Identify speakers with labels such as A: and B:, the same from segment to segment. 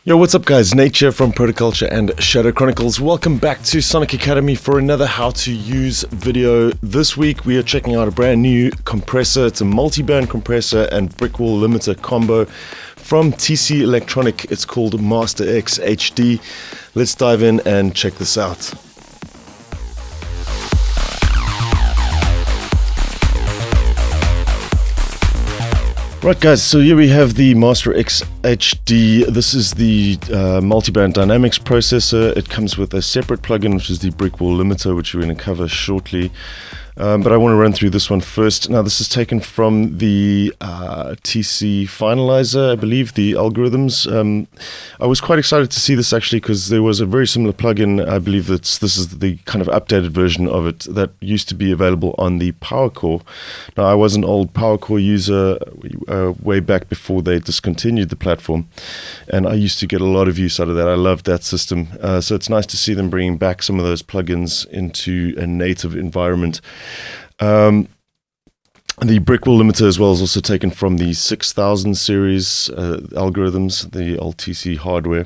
A: Yo, what's up guys? Nate here from Protoculture and Shadow Chronicles. Welcome back to Sonic Academy for another how to use video. This week we are checking out a brand new compressor. It's a multi-band compressor and Brickwall limiter combo from TC Electronic. It's called Master X HD. Let's dive in and check this out. Right guys, so here we have the Master X HD. This is the multiband dynamics processor. It comes with a separate plugin, which is the Brickwall limiter, which we're going to cover shortly. But I want to run through this one first. Now this is taken from the TC Finalizer, I believe, the algorithms. I was quite excited to see this actually because there was a very similar plugin. I believe that this is the kind of updated version of it that used to be available on the PowerCore. Now I was an old PowerCore user way back before they discontinued the platform, and I used to get a lot of use out of that. I loved that system. So it's nice to see them bringing back some of those plugins into a native environment. The Brickwall limiter as well is also taken from the 6000 series algorithms, the old TC hardware.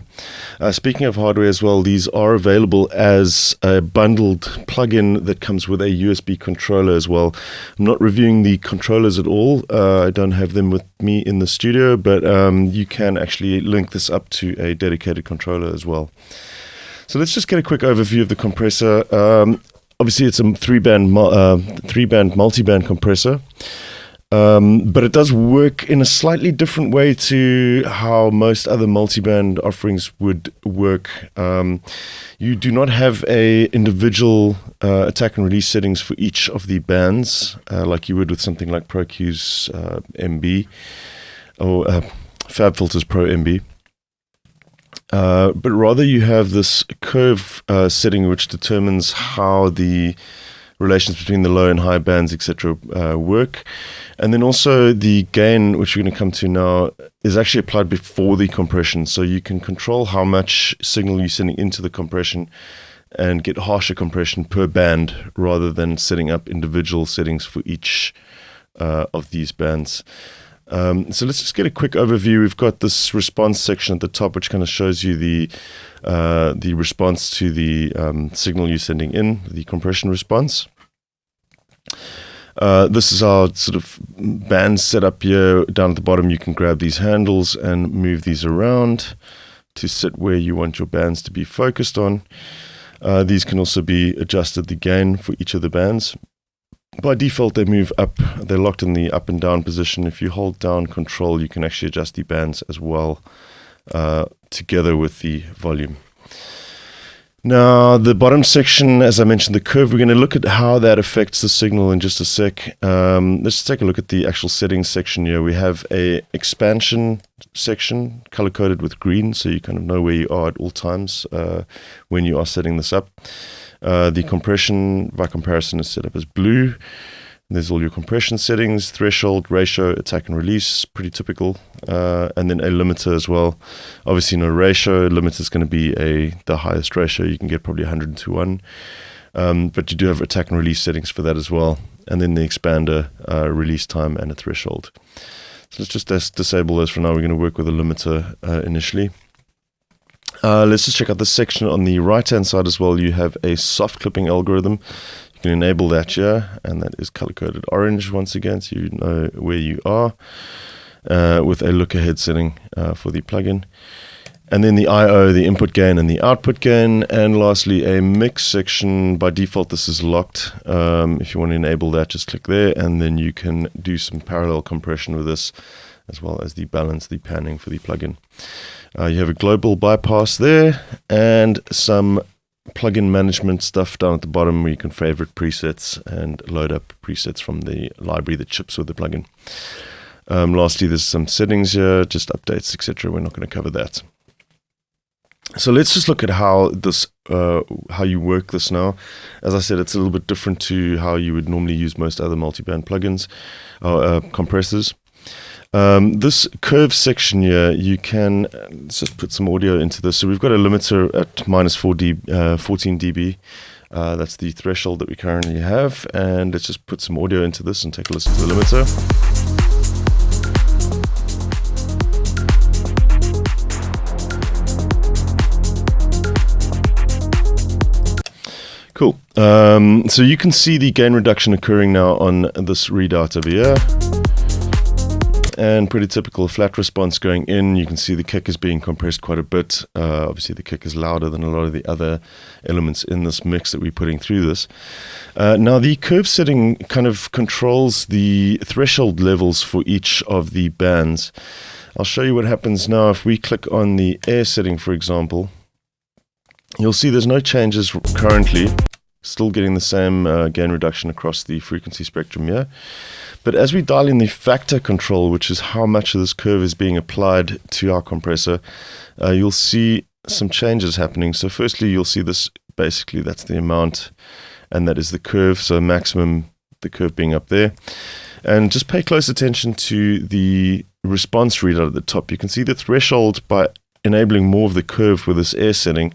A: Speaking of hardware as well, these are available as a bundled plugin that comes with a USB controller as well. I'm not reviewing the controllers at all. I don't have them with me in the studio, but you can actually link this up to a dedicated controller as well. So let's just get a quick overview of the compressor. Obviously, it's a three-band multi-band compressor, but it does work in a slightly different way to how most other multi-band offerings would work. You do not have a individual attack and release settings for each of the bands, like you would with something like ProQ's MB or FabFilter's Pro MB. But rather you have this curve setting which determines how the relations between the low and high bands, etc. Work. And then also the gain, which we're going to come to now, is actually applied before the compression. So you can control how much signal you're sending into the compression and get harsher compression per band rather than setting up individual settings for each of these bands. So let's just get a quick overview. We've got this response section at the top, which kind of shows you the response to the signal you're sending in, the compression response. This is our sort of band setup here. Down at the bottom, you can grab these handles and move these around to sit where you want your bands to be focused on. These can also be adjusted, the gain for each of the bands. By default, they move up. They're locked in the up and down position. If you hold down control, you can actually adjust the bands as well, together with the volume. Now, the bottom section, as I mentioned, the curve, we're going to look at how that affects the signal in just a sec. Let's take a look at the actual settings section here. We have a expansion section, color-coded with green, so you kind of know where you are at all times when you are setting this up. The compression, by comparison, is set up as blue. There's all your compression settings, threshold, ratio, attack and release, pretty typical. And then a limiter as well. Obviously no ratio, limiter is going to be the highest ratio. You can get probably 100 to 1. But you do have attack and release settings for that as well. And then the expander, release time and a threshold. So let's just disable those for now. We're going to work with a limiter initially. Let's just check out this section on the right-hand side as well. You have a soft clipping algorithm. You can enable that here, and that is color-coded orange once again, so you know where you are, with a look-ahead setting for the plugin. And then the I/O, the input gain and the output gain, and lastly a mix section. By default, this is locked. If you want to enable that, just click there, and then you can do some parallel compression with this, as well as the balance, the panning for the plugin. You have a global bypass there and some plugin management stuff down at the bottom where you can favorite presets and load up presets from the library that ships with the plugin. Lastly, there's some settings here, just updates, etc. We're not going to cover that. So let's just look at how you work this now. As I said, it's a little bit different to how you would normally use most other multiband plugins or compressors. This curve section here, you can let's just put some audio into this. So we've got a limiter at minus 14 dB. That's the threshold that we currently have. And let's just put some audio into this and take a listen to the limiter. Cool. So you can see the gain reduction occurring now on this readout over here. And pretty typical flat response going in. You can see the kick is being compressed quite a bit. Obviously the kick is louder than a lot of the other elements in this mix that we're putting through this. Now the curve setting kind of controls the threshold levels for each of the bands. I'll show you what happens now if we click on the air setting, for example. You'll see there's no changes currently. Still getting the same gain reduction across the frequency spectrum here. But as we dial in the factor control, which is how much of this curve is being applied to our compressor, you'll see some changes happening. So firstly, you'll see this, basically that's the amount, and that is the curve, so maximum, the curve being up there. And just pay close attention to the response readout at the top. You can see the threshold by enabling more of the curve with this air setting.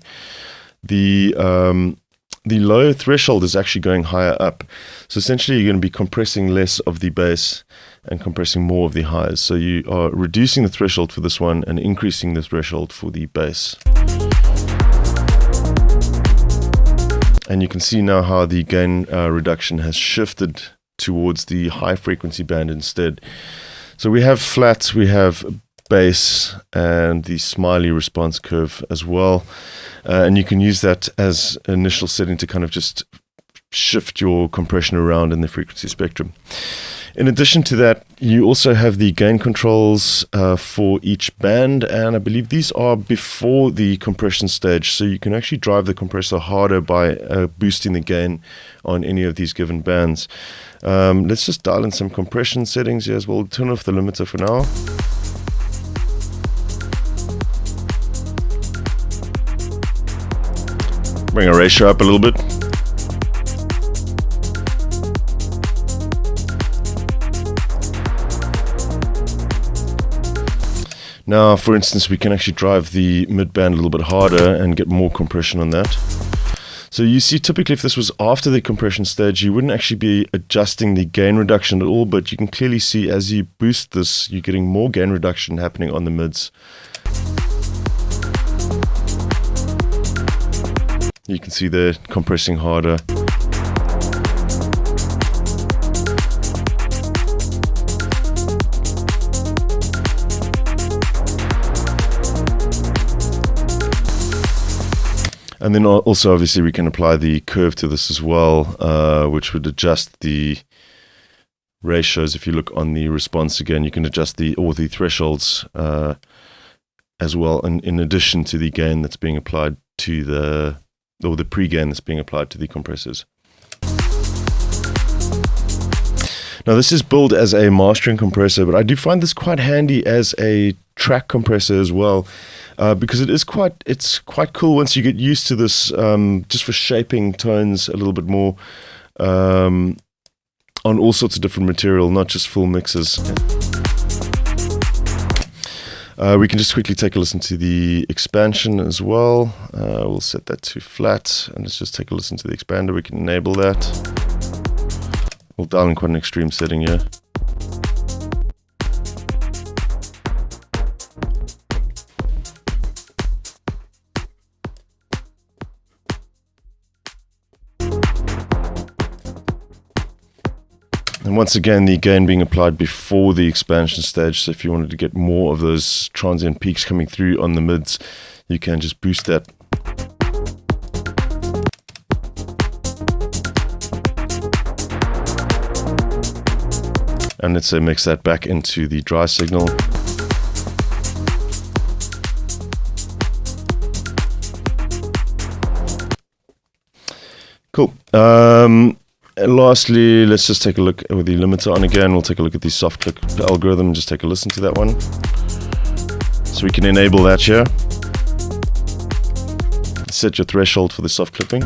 A: The low threshold is actually going higher up. So essentially you're going to be compressing less of the bass and compressing more of the highs. So you are reducing the threshold for this one and increasing the threshold for the bass. And you can see now how the gain reduction has shifted towards the high frequency band instead. So we have flat, we have bass, and the smiley response curve as well. And you can use that as an initial setting to kind of just shift your compression around in the frequency spectrum. In addition to that, you also have the gain controls for each band, and I believe these are before the compression stage, so you can actually drive the compressor harder by boosting the gain on any of these given bands. Let's just dial in some compression settings here as well. Turn off the limiter for now. Bring our ratio up a little bit. Now, for instance, we can actually drive the mid-band a little bit harder and get more compression on that. So you see, typically if this was after the compression stage, you wouldn't actually be adjusting the gain reduction at all, but you can clearly see as you boost this, you're getting more gain reduction happening on the mids. You can see they're compressing harder. And then also obviously we can apply the curve to this as well, which would adjust the ratios. If you look on the response again, you can adjust the thresholds as well, and in addition to the gain that's being applied to the pre-gain that's being applied to the compressors. Now this is billed as a mastering compressor, but I do find this quite handy as a track compressor as well, because it's quite cool once you get used to this, just for shaping tones a little bit more on all sorts of different material, not just full mixes. We can just quickly take a listen to the expansion as well. We'll set that to flat, and let's just take a listen to the expander. We can enable that. We'll dial in quite an extreme setting here. And once again, the gain being applied before the expansion stage. So if you wanted to get more of those transient peaks coming through on the mids, you can just boost that. And let's say mix that back into the dry signal. Cool. And lastly, let's just take a look with the limiter on again. We'll take a look at the soft click algorithm and just take a listen to that one. So we can enable that here. Set your threshold for the soft clipping.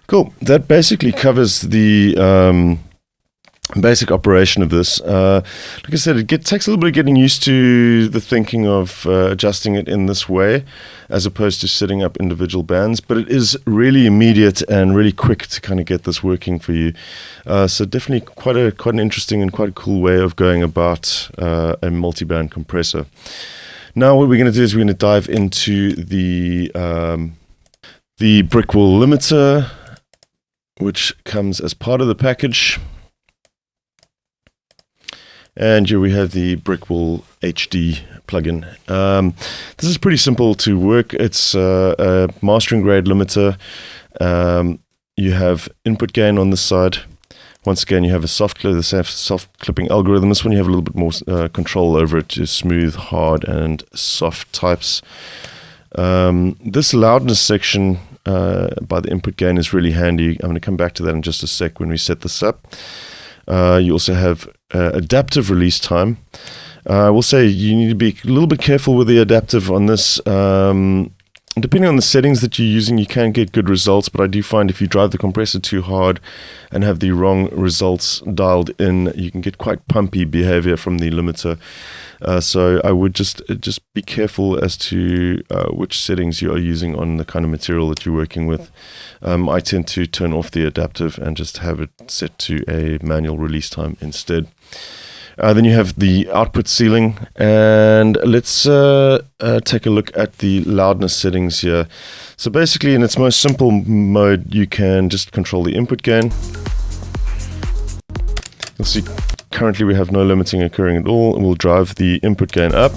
A: Cool. That basically covers the basic operation of this. Like I said, it takes a little bit of getting used to the thinking of adjusting it in this way, as opposed to setting up individual bands. But it is really immediate and really quick to kind of get this working for you. So definitely quite an interesting and quite a cool way of going about a multi-band compressor. Now what we're going to do is we're going to dive into the Brickwall limiter, which comes as part of the package. And here we have the Brickwall HD plugin. This is pretty simple to work. It's a mastering grade limiter. You have input gain on this side. Once again, you have a soft clipping algorithm. This one you have a little bit more control over it to smooth, hard, and soft types. This loudness section by the input gain is really handy. I'm going to come back to that in just a sec when we set this up. You also have adaptive release time. I will say you need to be a little bit careful with the adaptive on this. Depending on the settings that you're using, you can get good results, but I do find if you drive the compressor too hard and have the wrong results dialed in, you can get quite pumpy behavior from the limiter. So I would just be careful as to which settings you are using on the kind of material that you're working with. I tend to turn off the adaptive and just have it set to a manual release time instead. Then you have the output ceiling, and let's take a look at the loudness settings here. So basically, in its most simple mode, you can just control the input gain. You'll see currently we have no limiting occurring at all, and we'll drive the input gain up.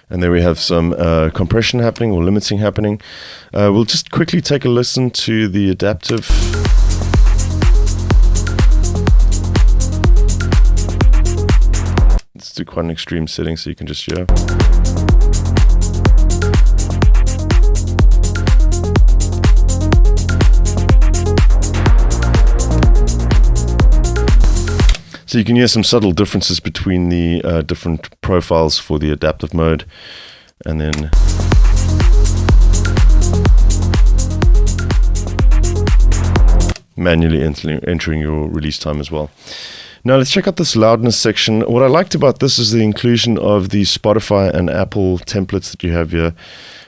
A: And there we have some compression happening or limiting happening. We'll just quickly take a listen to the adaptive. Let's do quite an extreme setting so you can just hear. So you can hear some subtle differences between the different profiles for the adaptive mode, and then manually entering your release time as well. Now let's check out this loudness section. What I liked about this is the inclusion of the Spotify and Apple templates that you have here.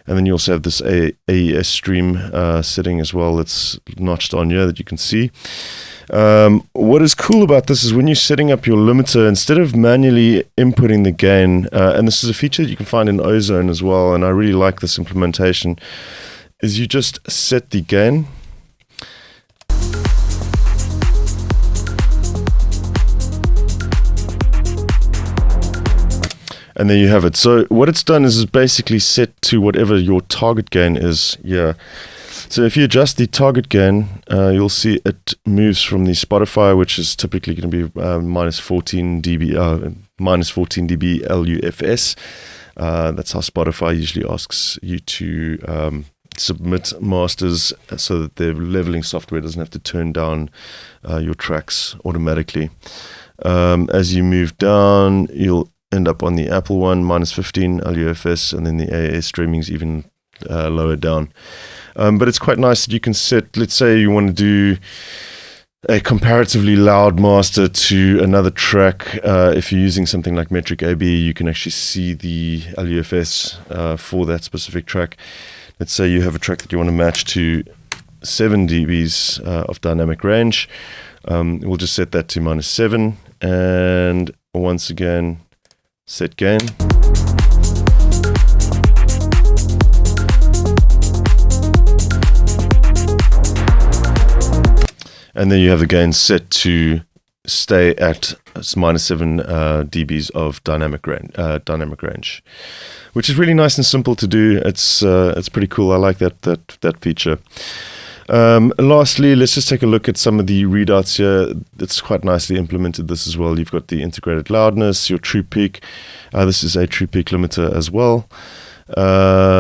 A: And then you also have this AES stream setting as well that's notched on here that you can see. What is cool about this is when you're setting up your limiter, instead of manually inputting the gain, and this is a feature that you can find in Ozone as well, and I really like this implementation, is you just set the gain. And there you have it. So what it's done is basically set to whatever your target gain is here. So if you adjust the target gain, you'll see it moves from the Spotify, which is typically going to be minus 14 dB LUFS. That's how Spotify usually asks you to submit masters, so that their leveling software doesn't have to turn down your tracks automatically. As you move down, you'll end up on the Apple one, minus 15 LUFS, and then the AAS streaming is even lower down. But it's quite nice that you can set, let's say you want to do a comparatively loud master to another track. If you're using something like Metric AB, you can actually see the LUFS for that specific track. Let's say you have a track that you want to match to 7 dBs of dynamic range. We'll just set that to minus 7, and once again, set gain. And then you have the gain set to stay at minus 7 dBs of dynamic range, which is really nice and simple to do. It's pretty cool. I like that feature. Lastly, let's just take a look at some of the readouts here. It's quite nicely implemented this as well. You've got the integrated loudness, your true peak. This is a true peak limiter as well.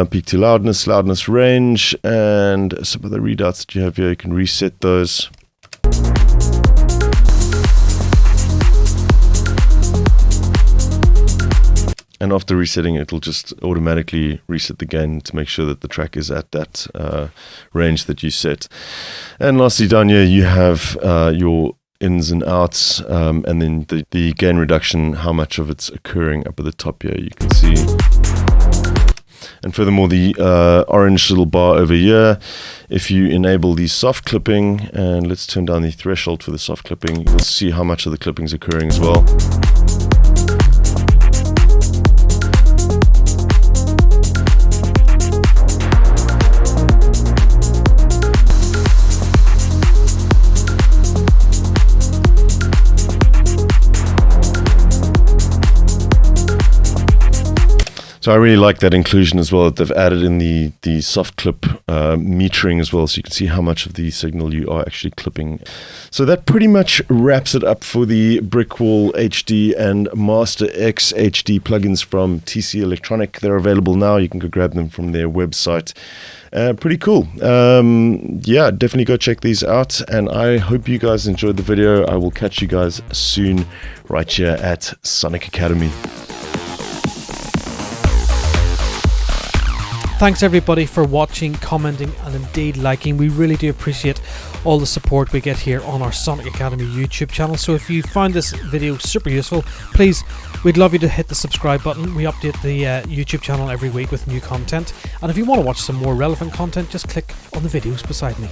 A: Peak to loudness range, and some of the readouts that you have here, you can reset those. And after resetting, it'll just automatically reset the gain to make sure that the track is at that range that you set. And lastly, down here, you have your ins and outs, and then the gain reduction, how much of it's occurring up at the top here, you can see. And furthermore, the orange little bar over here, if you enable the soft clipping, and let's turn down the threshold for the soft clipping, you'll see how much of the clipping is occurring as well. So I really like that inclusion as well, that they've added in the soft clip metering as well, so you can see how much of the signal you are actually clipping. So that pretty much wraps it up for the Brickwall HD and Master X HD plugins from TC Electronic. They're available now. You can go grab them from their website. Pretty cool. Yeah, definitely go check these out, and I hope you guys enjoyed the video. I will catch you guys soon right here at Sonic Academy.
B: Thanks everybody for watching, commenting and indeed liking. We really do appreciate all the support we get here on our Sonic Academy YouTube channel. So if you found this video super useful, please, we'd love you to hit the subscribe button. We update the YouTube channel every week with new content. And if you want to watch some more relevant content, just click on the videos beside me.